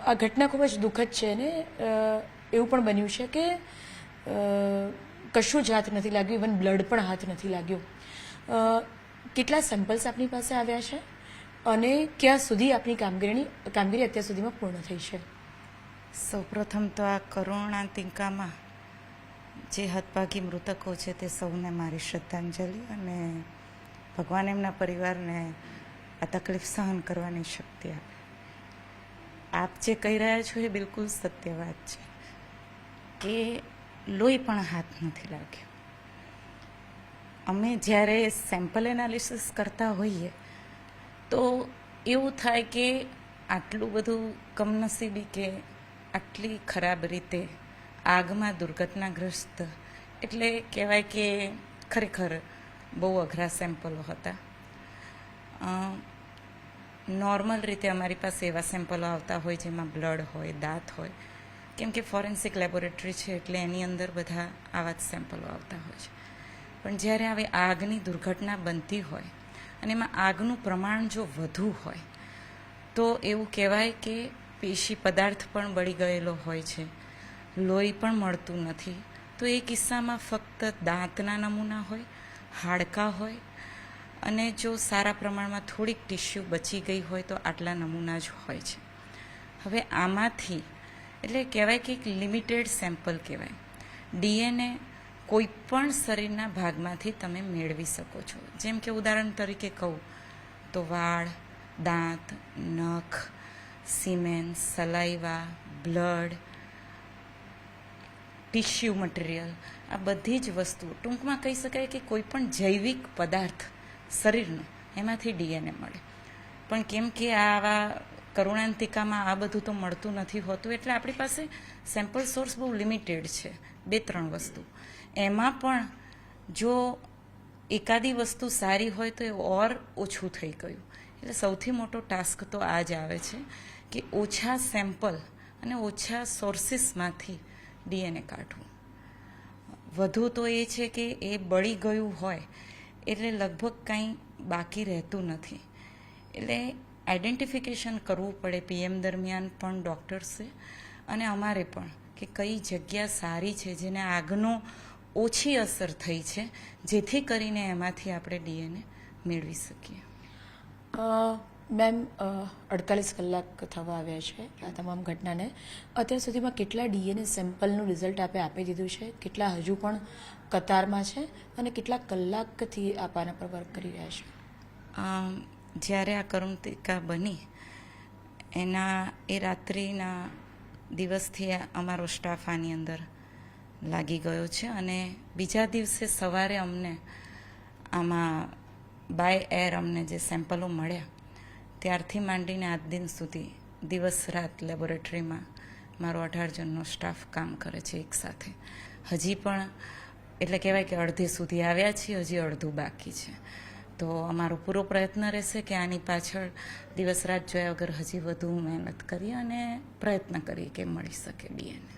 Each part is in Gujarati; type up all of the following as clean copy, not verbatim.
આ ઘટના ખૂબ જ દુઃખદ છે અને એવું પણ બન્યું છે કે કશું જ હાથ નથી લાગ્યું, ઇવન બ્લડ પણ હાથ નથી લાગ્યો. કેટલા સેમ્પલ્સ આપની પાસે આવ્યા છે અને ક્યાં સુધી આપની કામગીરી અત્યાર સુધીમાં પૂર્ણ થઈ છે? સૌપ્રથમ તો આ કરુણાંતિકામાં જે હતભાગી મૃતકો છે તે સૌને મારી શ્રદ્ધાંજલિ, અને ભગવાન એમના પરિવારને આ તકલીફ સહન કરવાની શક્તિ આપે. આપ જે કહી રહ્યા છો એ બિલકુલ સત્ય વાત છે કે લોહી પણ હાથ નથી લાગ્યો. અમે જ્યારે સેમ્પલ એનાલિસિસ કરતા હોઈએ તો એવું થાય કે આટલું બધું કમનસીબી કે આટલી ખરાબ રીતે આગમાં દુર્ઘટનાગ્રસ્ત, એટલે કહેવાય કે ખરેખર બહુ અઘરા સેમ્પલો હતા. નોર્મલ રીતે અમારી પાસે એવા સેમ્પલો આવતા હોય જેમાં બ્લડ હોય, દાંત હોય, કેમ કે ફોરેન્સિક લેબોરેટરી છે એટલે એની અંદર બધા આવા જ સેમ્પલો આવતા હોય છે. પણ જ્યારે હવે આગની દુર્ઘટના બનતી હોય અને એમાં આગનું પ્રમાણ જો વધુ હોય તો એવું કહેવાય કે પેશી પદાર્થ પણ બળી ગયેલો હોય છે, લોહી પણ મળતું નથી. તો એ કિસ્સામાં ફક્ત દાંતના નમૂના હોય, હાડકાં હોય, અને જો સારા પ્રમાણમાં થોડીક ટિશ્યુ બચી ગઈ હોય તો આટલા નમૂના જ હોય છે. હવે આમાંથી એટલે કહેવાય કે એક લિમિટેડ સેમ્પલ કહેવાય. ડીએનએ કોઈ પણ શરીરના ભાગમાંથી તમે મેળવી શકો છો. જેમ કે ઉદાહરણ તરીકે કહું તો વાળ, દાંત, નખ, semen, saliva, blood, tissue material, આ બધી જ વસ્તુઓ, ટૂંકમાં કહી શકાય કે કોઈ પણ જૈવિક પદાર્થ શરીરનો એમાંથી ડીએનએ મળે. પણ કેમ કે આવા કરુણાંતિકામાં આ બધું તો મળતું નથી હોતું એટલે આપણી પાસે સેમ્પલ સોર્સ બહુ લિમિટેડ છે, 2-3 વસ્તુ. એમાં પણ જો એકાદી વસ્તુ સારી હોય તો એ ઓર ઓછું થઈ ગયું. એટલે સૌથી મોટો ટાસ્ક તો આ જ આવે છે કે ઓછા સેમ્પલ અને ઓછા સોર્સિસમાંથી ડીએનએ કાઢવું. વધુ તો એ છે કે એ બળી ગયું હોય એટલે લગભગ કંઈ બાકી રહેતું નથી. એટલે આઈડેન્ટિફિકેશન કરવું પડે પીએમ દરમિયાન પણ ડૉક્ટર્સે અને અમારે પણ કે કઈ જગ્યા સારી છે જેને આગનો ઓછી અસર થઈ છે, જેથી કરીને એમાંથી આપણે ડીએનએ મેળવી શકીએ. મેમ, 48 કલાક થવા આવ્યા છે આ તમામ ઘટનાને. અત્યાર સુધીમાં કેટલા ડીએનએ સેમ્પલનું રિઝલ્ટ આપે આપી દીધું છે, કેટલા હજુ પણ કતારમાં છે અને કેટલા કલાકથી આપ આના પર વર્ક કરી રહ્યા છે? જ્યારે આ કરુણાંતિકા બની એના એ રાત્રિના દિવસથી અમારો સ્ટાફ આની અંદર લાગી ગયો છે, અને બીજા દિવસે સવારે અમને આમાં બાય એર અમને જે સેમ્પલો મળ્યા ત્યારથી માંડીને આજ દિન સુધી દિવસ રાત લેબોરેટરીમાં મારો 18 જણનો સ્ટાફ કામ કરે છે એકસાથે. હજી પણ એટલે કહેવાય કે અડધે સુધી આવ્યા છીએ, હજી અડધું બાકી છે. તો અમારો પૂરો પ્રયત્ન રહેશે કે આની પાછળ દિવસ રાત જોયા વગર હજી વધુ મહેનત કરીએ અને પ્રયત્ન કરીએ કે મળી શકે ડીએનએ.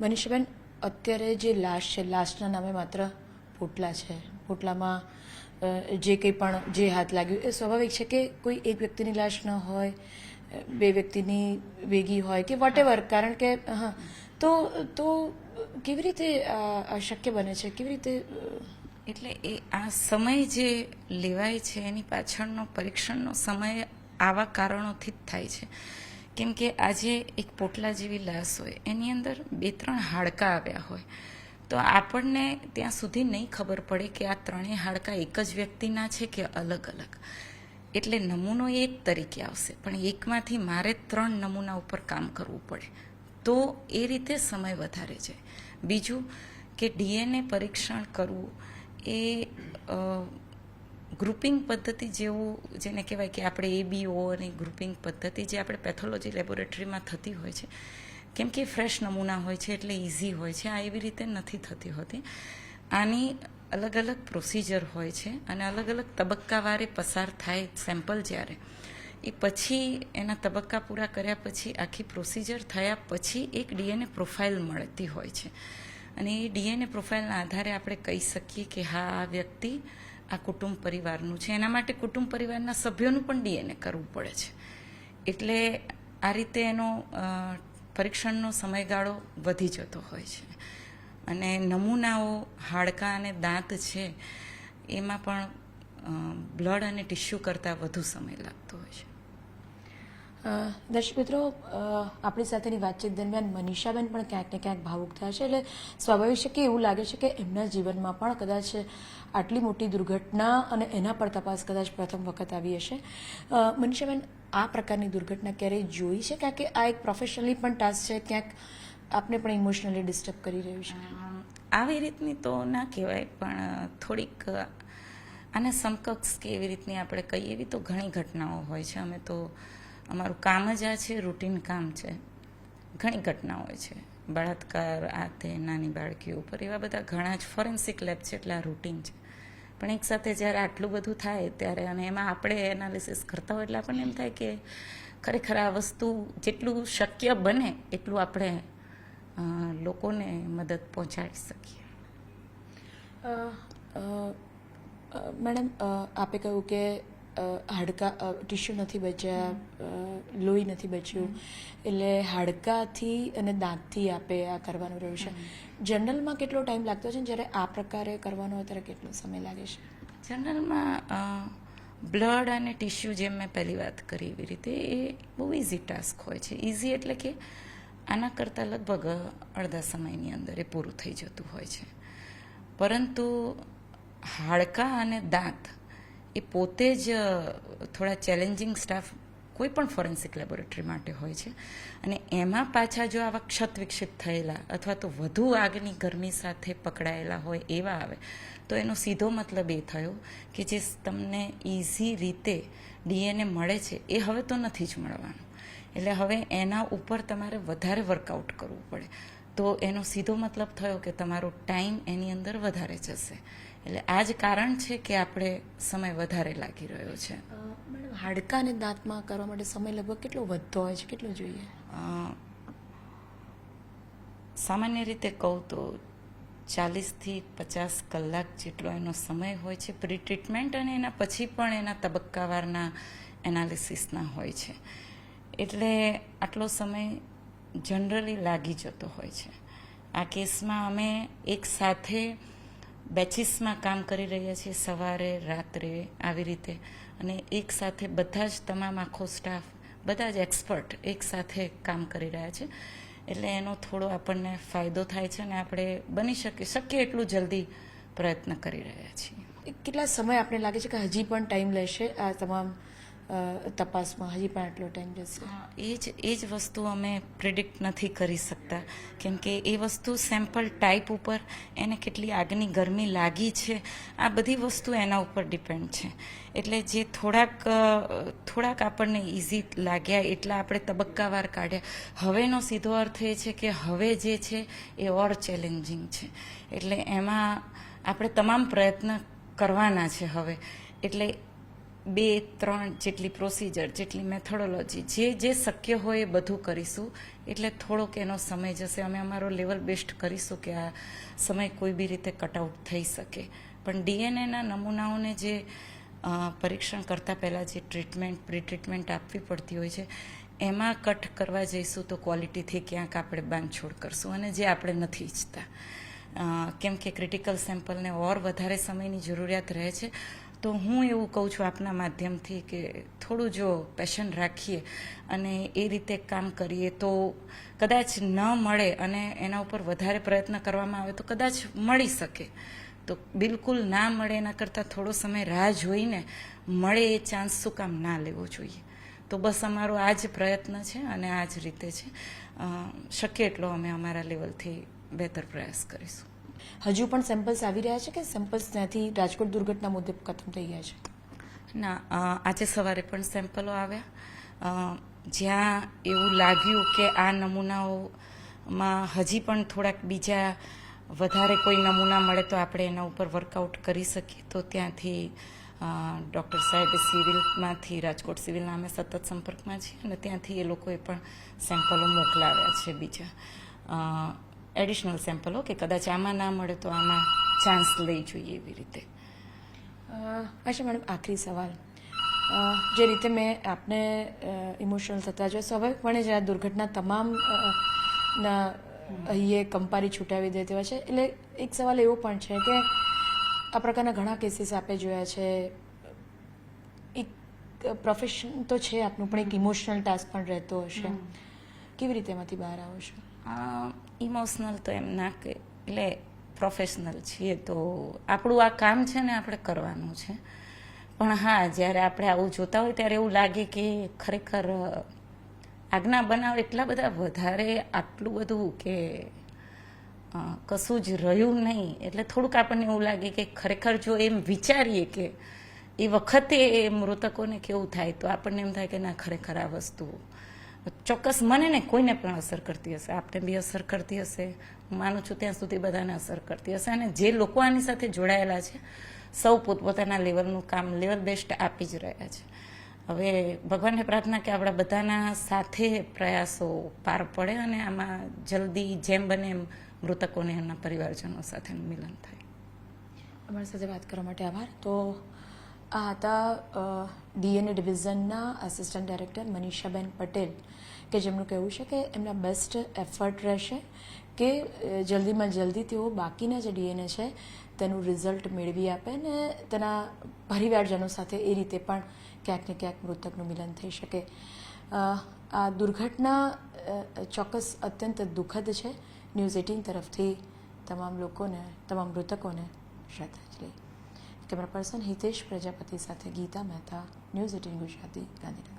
મનીષાબેન, અત્યારે જે લાશ છે, લાશના નામે માત્ર પોટલા છે. પોટલામાં જે કંઈ પણ જે હાથ લાગ્યું એ સ્વાભાવિક છે કે કોઈ એક વ્યક્તિની લાશ ન હોય, 2 વ્યક્તિની ભેગી હોય કે વોટેવર, કારણ કે તો કેવી રીતે આ શક્ય બને છે? કેવી રીતે? એટલે એ આ સમય જે લેવાય છે એની પાછળનો પરીક્ષણનો સમય આવા કારણોથી જ થાય છે. કેમ કે આજે એક પોટલા જેવી લાશ હોય એની અંદર 2-3 હાડકાં આવ્યા હોય તો આપણને ત્યાં સુધી નહીં ખબર પડે કે આ 3 હાડકાં એક જ વ્યક્તિના છે કે અલગ અલગ. એટલે નમૂનો એક તરીકે આવશે, પણ એકમાંથી મારે 3 નમૂના ઉપર કામ કરવું પડે, તો એ રીતે સમય વધારે જાય. બીજું કે ડીએનએ પરીક્ષણ કરવું એ ગ્રુપિંગ પદ્ધતિ જેવું, જેને કહેવાય કે આપણે ABO અને ગ્રુપિંગ પદ્ધતિ જે આપણે પેથોલોજી લેબોરેટરીમાં થતી હોય છે, કેમ કે ફ્રેશ નમૂના હોય છે એટલે ઇઝી હોય છે. આ એવી રીતે નથી થતી હોતી. આની અલગ અલગ પ્રોસિજર હોય છે અને અલગ અલગ તબક્કાવારે પસાર થાય સેમ્પલ. જ્યારે એ પછી એના તબક્કા પૂરા કર્યા પછી આખી પ્રોસિજર થયા પછી એક ડીએનએ પ્રોફાઇલ મળતી હોય છે, અને એ ડીએનએ પ્રોફાઇલના આધારે આપણે કહી શકીએ કે હા, આ વ્યક્તિ આ કુટુંબ પરિવારનું છે. એના માટે કુટુંબ પરિવારના સભ્યોનું પણ ડીએનએ કરવું પડે છે. એટલે આ રીતે એનો પરીક્ષણનો સમયગાળો વધી જતો હોય છે અને નમૂનાઓ હાડકાં અને દાંત છે એમાં પણ બ્લડ અને ટિશ્યુ કરતાં વધુ સમય લાગતો હોય છે. દર્શક મિત્રો, આપણી સાથેની વાતચીત દરમિયાન મનીષાબેન પણ ક્યાંક ને ક્યાંક ભાવુક થયા છે. એટલે સ્વાભાવિક છે કે એવું લાગે છે કે એમના જીવનમાં પણ કદાચ આટલી મોટી દુર્ઘટના અને એના પર તપાસ કદાચ પ્રથમ વખત આવી હશે. મનીષાબેન, આ પ્રકારની દુર્ઘટના ક્યારેય જોઈ છે? કારણ કે આ એક પ્રોફેશનલી પણ ટાસ્ક છે, ક્યાંક આપને પણ ઇમોશનલી ડિસ્ટર્બ કરી રહ્યું છે. આવી રીતની તો ના કહેવાય, પણ થોડીક આને સમકક્ષ કે એવી રીતની આપણે કહીએ એવી તો ઘણી ઘટનાઓ હોય છે. અમે તો અમારું કામ જ આ છે, રૂટીન કામ છે. ઘણી ઘટના હોય છે, બળાત્કાર, આ તે નાની બાળકીઓ ઉપર, એવા બધા ઘણા જ ફોરેન્સિક લેબ છે, એટલે આ રૂટીન છે. પણ એક સાથે જ્યારે આટલું બધું થાય ત્યારે, અને એમાં આપણે એનાલિસિસ કરતા હોય એટલે આપણને એમ થાય કે ખરેખર આ વસ્તુ જેટલું શક્ય બને એટલું આપણે લોકોને મદદ પહોંચાડી શકીએ. મેડમ, આપે કહ્યું કે હાડકા ટિશ્યુ નથી બચ્યા, લોહી નથી બચ્યું, એટલે હાડકાથી અને દાંતથી આપે આ કરવાનું રહ્યું છે. જનરલમાં કેટલો ટાઈમ લાગતો છે, જ્યારે આ પ્રકારે કરવાનો હોય ત્યારે કેટલો સમય લાગે છે? જનરલમાં બ્લડ અને ટિશ્યુ, જેમ મેં પહેલી વાત કરી એવી રીતે, એ બહુ ઇઝી ટાસ્ક હોય છે. ઇઝી એટલે કે આના કરતાં લગભગ અડધા સમયની અંદર એ પૂરું થઈ જતું હોય છે. પરંતુ હાડકાં અને દાંત એ પોતે જ થોડા ચેલેન્જિંગ સ્ટાફ કોઈ પણ ફોરેન્સિક લેબોરેટરી માટે હોય છે. અને એમાં પાછા જો આવા ક્ષત વિક્ષિત થયેલા અથવા તો વધુ આગની ગરમી સાથે પકડાયેલા હોય એવા આવે, તો એનો સીધો મતલબ એ થયો કે જે તમને ઇઝી રીતે ડીએનએ મળે છે એ હવે તો નથી જ મળવાનું. એટલે હવે એના ઉપર તમારે વધારે વર્કઆઉટ કરવું પડે. તો એનો સીધો મતલબ થયો કે તમારો ટાઈમ એની અંદર વધારે જશે. એટલે આ જ કારણ છે કે આપણે સમય વધારે લાગી રહ્યો છે. મેડમ, હાડકાં અને દાંતમાં કરવા માટે સમય લગભગ કેટલો વધતો હોય છે, કેટલો જોઈએ? સામાન્ય રીતે કહું તો 40થી 50 કલાક જેટલો એનો સમય હોય છે પ્રી ટ્રીટમેન્ટ, અને એના પછી પણ એના તબક્કાવારના એનાલિસિસના હોય છે. એટલે આટલો સમય જનરલી લાગી જતો હોય છે. આ કેસમાં અમે એક સાથે બેચીસમાં કામ કરી રહ્યા છીએ, સવારે રાત્રે આવી રીતે, અને એક સાથે બધા જ તમામ આખો સ્ટાફ, બધા જ એક્સપર્ટ એક સાથે કામ કરી રહ્યા છે. એટલે એનો થોડો આપણને ફાયદો થાય છે, અને આપણે બની શક્ય એટલું જલ્દી પ્રયત્ન કરી રહ્યા છીએ. કેટલા સમય આપણે લાગે છે કે હજી પણ ટાઈમ લેશે આ તમામ તપાસમાં? હજી પણ આટલો ટાઈમ જશે? એ જ વસ્તુ અમે પ્રિડિક્ટ નથી કરી શકતા, કેમ કે એ વસ્તુ સેમ્પલ ટાઈપ ઉપર, એને કેટલી આગની ગરમી લાગી છે, આ બધી વસ્તુ એના ઉપર ડિપેન્ડ છે. એટલે જે થોડાક આપણને ઇઝી લાગ્યા એટલા આપણે તબક્કાવાર કાઢ્યા. હવેનો સીધો અર્થ એ છે કે હવે જે છે એ ઓર ચેલેન્જિંગ છે. એટલે એમાં આપણે તમામ પ્રયત્ન કરવાના છે હવે. એટલે 2-3 જેટલી પ્રોસિજર, જેટલી મેથોડોલોજી, જે શક્ય હોય એ બધું કરીશું. એટલે થોડોક એનો સમય જશે. અમે અમારો લેવલ બેસ્ટ કરીશું કે આ સમય કોઈ બી રીતે કટઆઉટ થઈ શકે. પણ ડીએનએના નમૂનાઓને જે પરીક્ષણ કરતાં પહેલાં જે પ્રી ટ્રીટમેન્ટ આપવી પડતી હોય છે, એમાં કટ કરવા જઈશું તો ક્વોલિટીથી ક્યાંક આપણે બાંધછોડ કરશું, અને જે આપણે નથી ઈચ્છતા. કેમ કે ક્રિટિકલ સેમ્પલને ઓર વધારે સમયની જરૂરિયાત રહે છે. તો હું એવું કહું છું આપના માધ્યમથી કે થોડું જો પેશન રાખીએ અને એ રીતે કામ કરીએ તો કદાચ ન મળે, અને એના ઉપર વધારે પ્રયત્ન કરવામાં આવે તો કદાચ મળી શકે. તો બિલકુલ ના મળે એના કરતાં થોડો સમય રાહ જોઈને મળે એ ચાન્સ શું કામ ના લેવો જોઈએ. તો બસ અમારો આ જ પ્રયત્ન છે, અને આ જ રીતે છે. શક્ય એટલો અમે અમારા લેવલથી બહેતર પ્રયાસ કરીશું. હજુ પણ સેમ્પલ્સ આવી રહ્યા છે કે સેમ્પલ્સ ત્યાંથી રાજકોટ દુર્ઘટના મુદ્દે ખતમ થઈ ગયા છે? ના, આજે સવારે પણ સેમ્પલો આવ્યા. જ્યાં એવું લાગ્યું કે આ નમૂનાઓમાં હજી પણ થોડાક બીજા વધારે કોઈ નમૂના મળે તો આપણે એના ઉપર વર્કઆઉટ કરી શકીએ, તો ત્યાંથી ડૉક્ટર સાહેબ સિવિલમાંથી, રાજકોટ સિવિલના અમે સતત સંપર્કમાં છીએ, અને ત્યાંથી એ લોકોએ પણ સેમ્પલો મોકલાવ્યા છે બીજા એડિશનલ સેમ્પલો, કે કદાચ આમાં ના મળે તો આમાં ચાન્સ લઈ જોઈએ એવી રીતે. અચ્છા મેડમ, આખરી સવાલ. જે રીતે મેં આપને ઇમોશનલ થતા જોયા, સ્વાભાવિકપણે જ આ દુર્ઘટના તમામ ના અહીંએ કંપારી છૂટાવી દે તેવા છે. એટલે એક સવાલ એવો પણ છે કે આ પ્રકારના ઘણા કેસીસ આપે જોયા છે. એક પ્રોફેશન તો છે આપનું, પણ એક ઇમોશનલ ટાસ્ક પણ રહેતો હશે. કેવી રીતે એમાંથી બહાર આવો છો? ઇમોશનલ તો એમ ના કે, એટલે પ્રોફેશનલ છીએ તો આપણું આ કામ છે ને આપણે કરવાનું છે. પણ હા, જ્યારે આપણે આવું જોતા હોય ત્યારે એવું લાગે કે ખરેખર આજ્ઞા બનાવ એટલા બધા વધારે, આટલું બધું કે કશું જ રહ્યું નહીં. એટલે થોડુંક આપણને એવું લાગે કે ખરેખર જો એમ વિચારીએ કે એ વખતે મૃતકોને કેવું થાય તો આપણને એમ થાય કે ના, ખરેખર આ વસ્તુ ચોક્કસ મને ને કોઈને પણ અસર કરતી હશે, આપને બી અસર કરતી હશે. હું માનું છું ત્યાં સુધી બધાને અસર કરતી હશે. અને જે લોકો આની સાથે જોડાયેલા છે સૌ પોતપોતાના લેવલનું કામ લેવલ બેસ્ટ આપી જ રહ્યા છે. હવે ભગવાનને પ્રાર્થના કે આપણા બધાના સાથે પ્રયાસો પાર પડે અને આમાં જલ્દી જેમ બને એમ મૃતકોને એમના પરિવારજનો સાથેનું મિલન થાય. અમારી સાથે વાત કરવા માટે આભાર. તો આ હતા ડીએનએ ડિવિઝનના આસિસ્ટન્ટ ડાયરેક્ટર મનીષાબેન પટેલ, કે જેમનું કહેવું છે કે એમના બેસ્ટ એફર્ટ રહેશે કે જલ્દીમાં જલ્દી તેઓ બાકીના જે ડીએનએ છે તેનું રિઝલ્ટ મેળવી આપે ને તેના પરિવારજનો સાથે એ રીતે પણ ક્યાંક ને ક્યાંક મૃતકનું મિલન થઈ શકે. આ દુર્ઘટના ચોક્કસ અત્યંત દુઃખદ છે. ન્યૂઝ 18 તરફથી તમામ લોકોને, તમામ મૃતકોને શ્રદ્ધાંજલિ. કેમેરા પર્સન હિતેશ પ્રજાપતિ સાથે ગીતા મહેતા, ન્યૂઝ 18 ગુજરાતી, ગાંધીનગર.